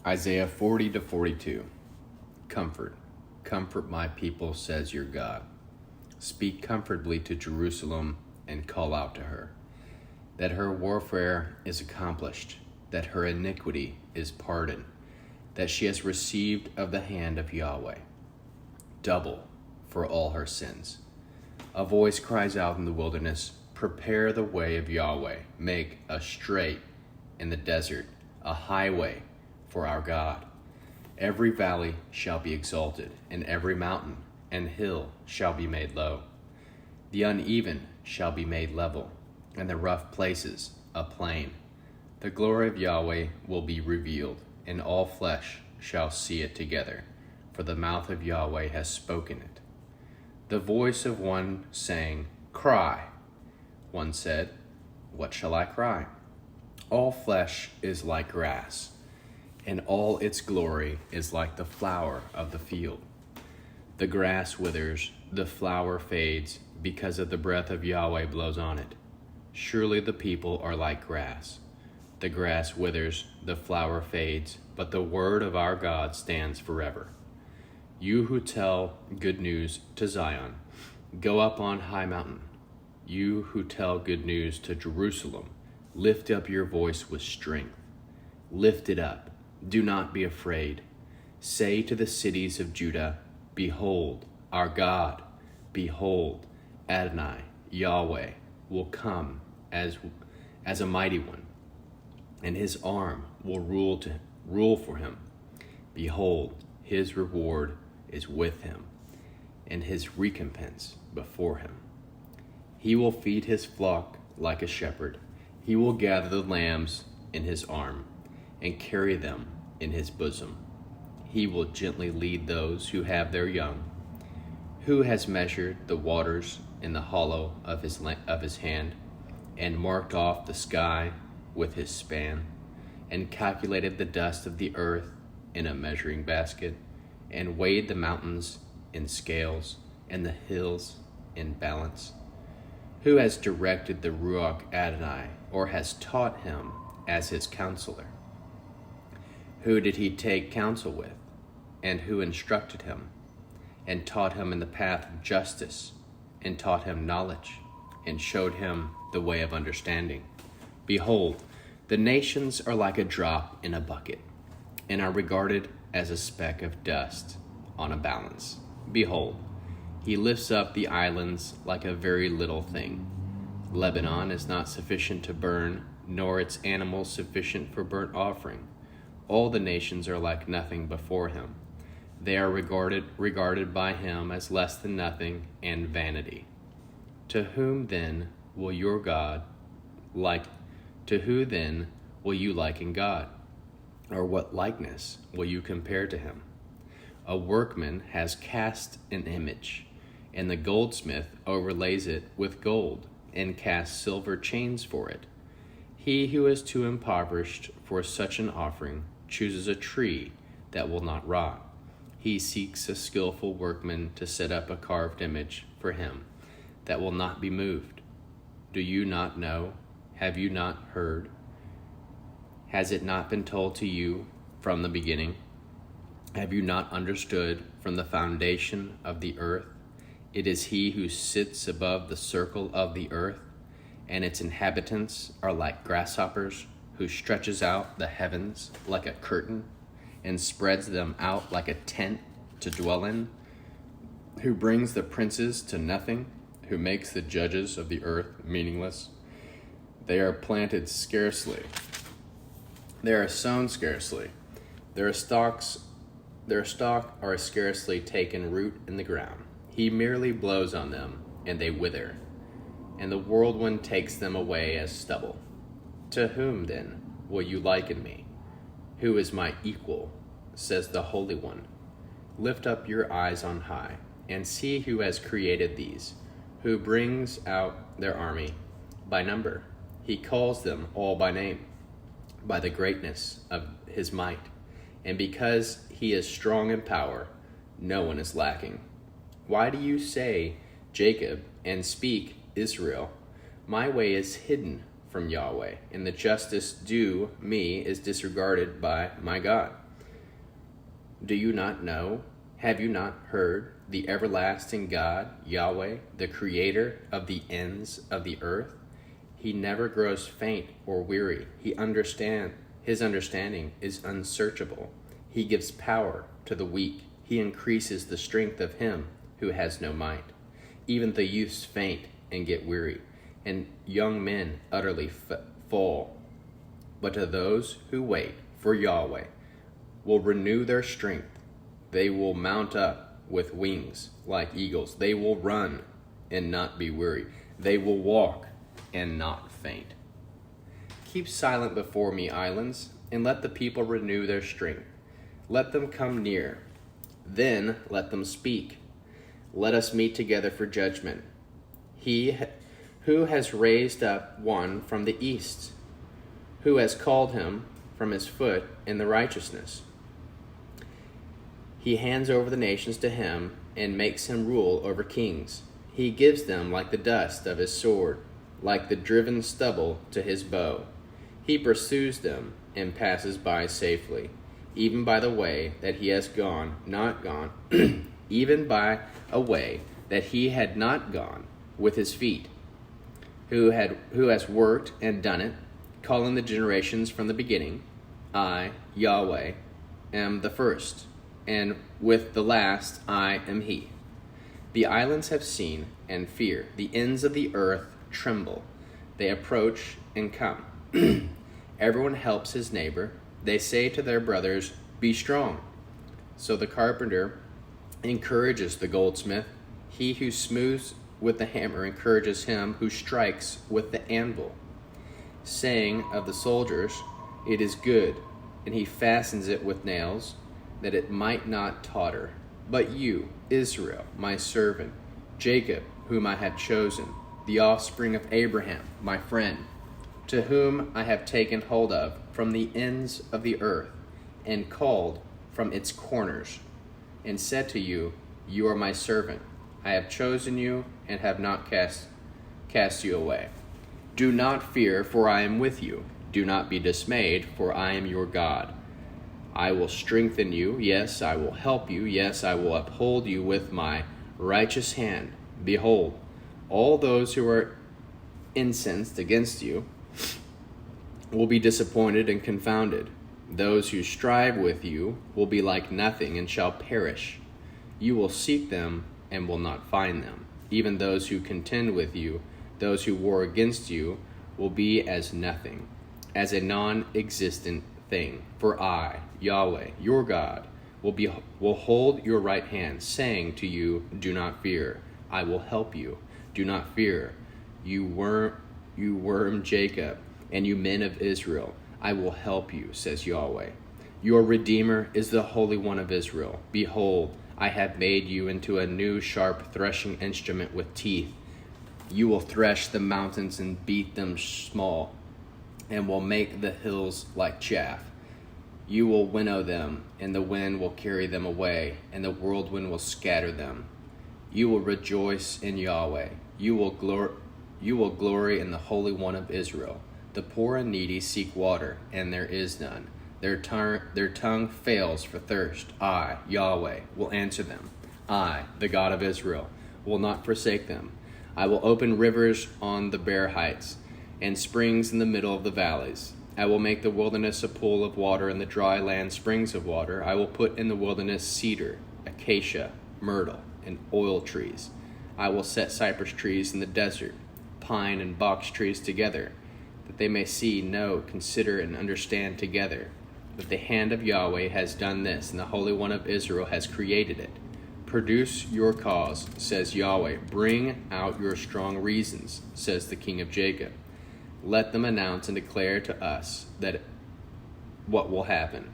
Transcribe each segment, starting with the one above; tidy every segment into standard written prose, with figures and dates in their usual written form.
Isaiah 40 to 42. Comfort, comfort my people, says your God. Speak comfortably to Jerusalem and call out to her, that her warfare is accomplished, that her iniquity is pardoned, that she has received of the hand of Yahweh double for all her sins. A voice cries out in the wilderness, prepare the way of Yahweh, make a straight in the desert, a highway for our God. Every valley shall be exalted, and every mountain and hill shall be made low. The uneven shall be made level, and the rough places a plain. The glory of Yahweh will be revealed, and all flesh shall see it together, for the mouth of Yahweh has spoken it. The voice of one saying, cry. One said, what shall I cry? All flesh is like grass, and all its glory is like the flower of the field. The grass withers, the flower fades, because of the breath of Yahweh blows on it. Surely the people are like grass. The grass withers, the flower fades, but the word of our God stands forever. You who tell good news to Zion, go up on high mountain. You who tell good news to Jerusalem, lift up your voice with strength. Lift it up. Do not be afraid. Say to the cities of Judah, behold, our God. Behold, Adonai, Yahweh, will come as a mighty one, and his arm will rule for him. Behold, his reward is with him, and his recompense before him. He will feed his flock like a shepherd. He will gather the lambs in his arm and carry them in his bosom. He will gently lead those who have their young. Who has measured the waters in the hollow of his hand, and marked off the sky with his span, and calculated the dust of the earth in a measuring basket, and weighed the mountains in scales, and the hills in balance? Who has directed the Ruach Adonai, or has taught him as his counselor? Who did he take counsel with, and who instructed him, and taught him in the path of justice, and taught him knowledge, and showed him the way of understanding? Behold, the nations are like a drop in a bucket, and are regarded as a speck of dust on a balance. Behold, he lifts up the islands like a very little thing. Lebanon is not sufficient to burn, nor its animals sufficient for burnt offering. All the nations are like nothing before him. They are regarded by him as less than nothing and vanity. To whom then will your God like? To who then will you liken God? Or what likeness will you compare to him? A workman has cast an image, and the goldsmith overlays it with gold, and casts silver chains for it. He who is too impoverished for such an offering chooses a tree that will not rot. He seeks a skillful workman to set up a carved image for him that will not be moved. Do you not know? Have you not heard? Has it not been told to you from the beginning? Have you not understood from the foundation of the earth? It is he who sits above the circle of the earth, and its inhabitants are like grasshoppers, who stretches out the heavens like a curtain, and spreads them out like a tent to dwell in, who brings the princes to nothing, who makes the judges of the earth meaningless. They are planted scarcely. They are sown scarcely. Their stalk are scarcely taken root in the ground. He merely blows on them, and they wither, and the whirlwind takes them away as stubble. To whom, then, will you liken me? Who is my equal? Says the Holy One. Lift up your eyes on high, and see who has created these, who brings out their army by number. He calls them all by name, by the greatness of his might. And because he is strong in power, no one is lacking. Why do you say, Jacob, and speak, Israel? My way is hidden from Yahweh, and the justice due me is disregarded by my God. Do you not know? Have you not heard? The everlasting God, Yahweh, the creator of the ends of the earth, he never grows faint or weary. His understanding is unsearchable. He gives power to the weak. He increases the strength of him who has no might. Even the youths faint and get weary, and young men utterly fall. But to those who wait for Yahweh will renew their strength. They will mount up with wings like eagles. They will run and not be weary. They will walk and not faint. Keep silent before me, islands, and let the people renew their strength. Let them come near. Then let them speak. Let us meet together for judgment. He who has raised up one from the east, who has called him from his foot in the righteousness. He hands over the nations to him and makes him rule over kings. He gives them like the dust of his sword, like the driven stubble to his bow. He pursues them and passes by safely, even by the way that he has not gone, even by a way that he had not gone with his feet, who has worked and done it, calling the generations from the beginning. I, Yahweh, am the first, and with the last I am he. The islands have seen and fear. The ends of the earth tremble. They approach and come. Everyone helps his neighbor. They say to their brothers, be strong. So the carpenter encourages the goldsmith. He who smooths with the hammer encourages him who strikes with the anvil, saying of the soldiers, it is good, and he fastens it with nails, that it might not totter. But you, Israel, my servant, Jacob, whom I have chosen, the offspring of Abraham, my friend, to whom I have taken hold of from the ends of the earth, and called from its corners, and said to you, you are my servant. I have chosen you, and have not cast you away. Do not fear, for I am with you. Do not be dismayed, for I am your God. I will strengthen you. Yes, I will help you. Yes, I will uphold you with my righteous hand. Behold, all those who are incensed against you will be disappointed and confounded. Those who strive with you will be like nothing and shall perish. You will seek them and will not find them. Even those who contend with you, those who war against you, will be as nothing, as a non-existent thing. For I, Yahweh, your God, will hold your right hand, saying to you, do not fear. I will help you. Do not fear. You worm Jacob, and you men of Israel, I will help you, says Yahweh. Your Redeemer is the Holy One of Israel. Behold, I have made you into a new sharp threshing instrument with teeth. You will thresh the mountains and beat them small, and will make the hills like chaff. You will winnow them, and the wind will carry them away, and the whirlwind will scatter them. You will rejoice in Yahweh. You will glory in the Holy One of Israel. The poor and needy seek water, and there is none. Their tongue fails for thirst. I, Yahweh, will answer them. I, the God of Israel, will not forsake them. I will open rivers on the bare heights, and springs in the middle of the valleys. I will make the wilderness a pool of water, and the dry land springs of water. I will put in the wilderness cedar, acacia, myrtle, and oil trees. I will set cypress trees in the desert, pine and box trees together, that they may see, know, consider, and understand together, that the hand of Yahweh has done this, and the Holy One of Israel has created it. Produce your cause, says Yahweh. Bring out your strong reasons, says the King of Jacob. Let them announce and declare to us that what will happen.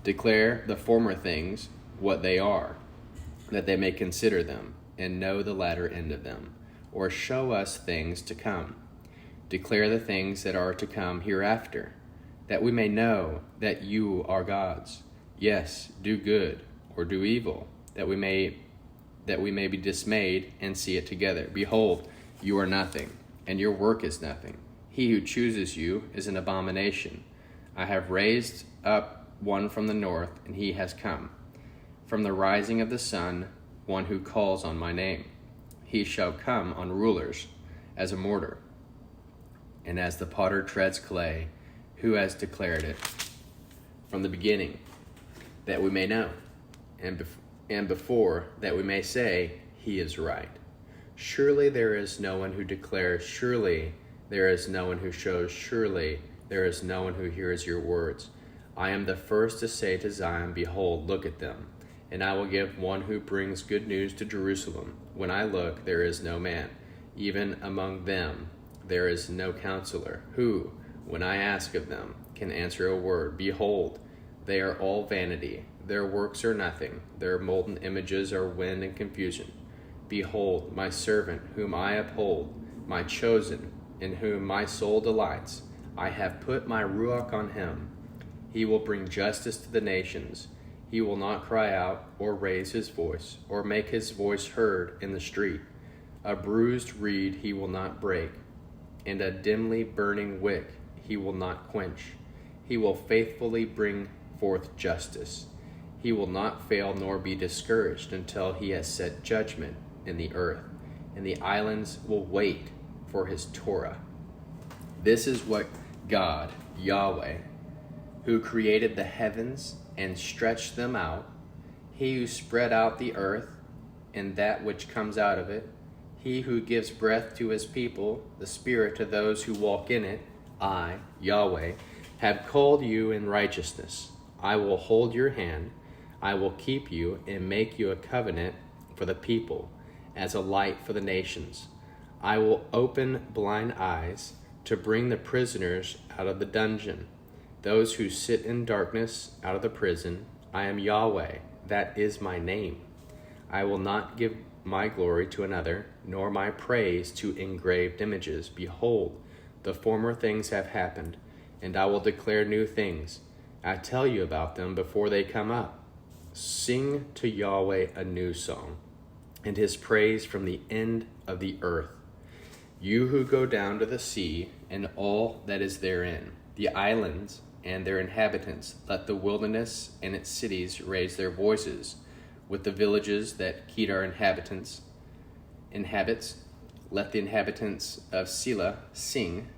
Declare the former things, what they are, that they may consider them, and know the latter end of them, or show us things to come. Declare the things that are to come hereafter, that we may know that you are gods. Yes, do good, or do evil, that we may be dismayed and see it together. Behold, you are nothing, and your work is nothing. He who chooses you is an abomination. I have raised up one from the north, and he has come. from the rising of the sun, one who calls on my name. He shall come on rulers as a mortar, and as the potter treads clay, who has declared it from the beginning, that we may know, and before that we may say, he is right. Surely there is no one who declares, surely there is no one who shows, surely there is no one who hears your words. I am the first to say to Zion, behold, look at them. And I will give one who brings good news to Jerusalem. When I look, there is no man. Even among them, there is no counselor, who, when I ask of them, can answer a word. Behold, they are all vanity. Their works are nothing. Their molten images are wind and confusion. Behold, my servant, whom I uphold, my chosen, in whom my soul delights. I have put my ruach on him. He will bring justice to the nations. He will not cry out or raise his voice or make his voice heard in the street. A bruised reed he will not break, and a dimly burning wick he will not quench. He will faithfully bring forth justice. He will not fail nor be discouraged until he has set judgment in the earth, and the islands will wait for his Torah. This is what God, Yahweh, who created the heavens and stretched them out, he who spread out the earth and that which comes out of it, he who gives breath to his people, the spirit to those who walk in it, I, Yahweh, have called you in righteousness. I will hold your hand, I will keep you and make you a covenant for the people, as a light for the nations. I will open blind eyes to bring the prisoners out of the dungeon, those who sit in darkness out of the prison. I am Yahweh, that is my name. I will not give my glory to another, nor my praise to engraved images. Behold, the former things have happened, and I will declare new things. I tell you about them before they come up. Sing to Yahweh a new song, and his praise from the end of the earth. You who go down to the sea and all that is therein, the islands and their inhabitants, let the wilderness and its cities raise their voices. With the villages that Kedar inhabits, let the inhabitants of Sela sing.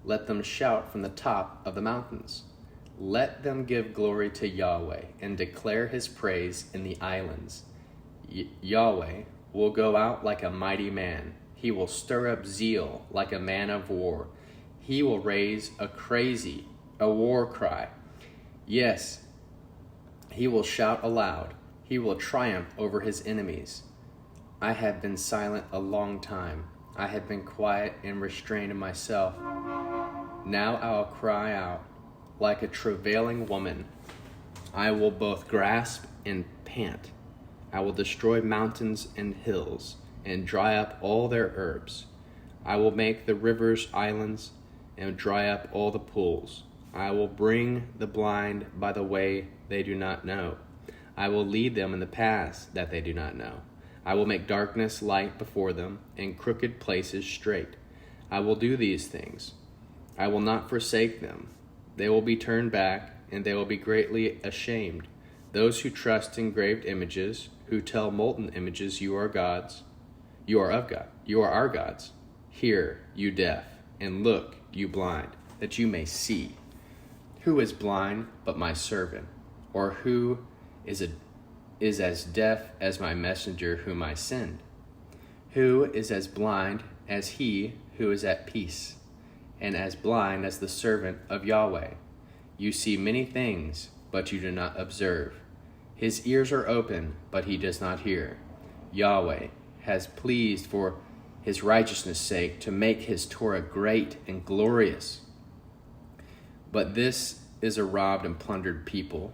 Let them shout from the top of the mountains. Let them give glory to Yahweh and declare his praise in the islands. Yahweh will go out like a mighty man. He will stir up zeal like a man of war. He will raise a war cry. Yes, he will shout aloud. He will triumph over his enemies. I have been silent a long time. I have been quiet and restrained myself. Now I will cry out like a travailing woman. I will both grasp and pant. I will destroy mountains and hills and dry up all their herbs. I will make the rivers islands and dry up all the pools. I will bring the blind by the way they do not know. I will lead them in the paths that they do not know. I will make darkness light before them and crooked places straight. I will do these things. I will not forsake them. They will be turned back, and they will be greatly ashamed. Those who trust in engraved images, who tell molten images, you are gods. You are of God. You are our gods. Hear, you deaf, and look, you blind, that you may see. Who is blind but my servant? Or who is as deaf as my messenger whom I send? Who is as blind as he who is at peace, and as blind as the servant of Yahweh? You see many things, but you do not observe. His ears are open, but he does not hear. Yahweh has pleased for his righteousness' sake to make his Torah great and glorious. But this is a robbed and plundered people.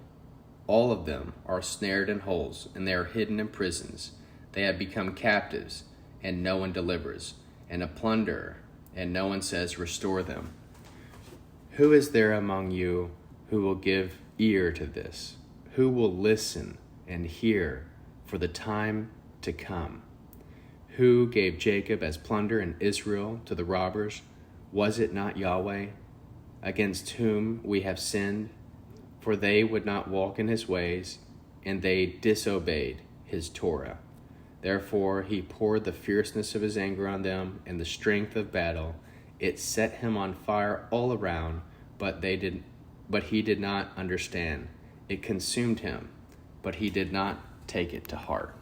All of them are snared in holes, and they are hidden in prisons. They have become captives, and no one delivers, and a plunderer, and no one says, restore them. Who is there among you who will give ear to this? Who will listen and hear for the time to come? Who gave Jacob as plunder and Israel to the robbers? Was it not Yahweh, against whom we have sinned? For they would not walk in his ways, and they disobeyed his Torah. Therefore he poured the fierceness of his anger on them and the strength of battle. It set him on fire all around, but he did not understand. It consumed him, but he did not take it to heart.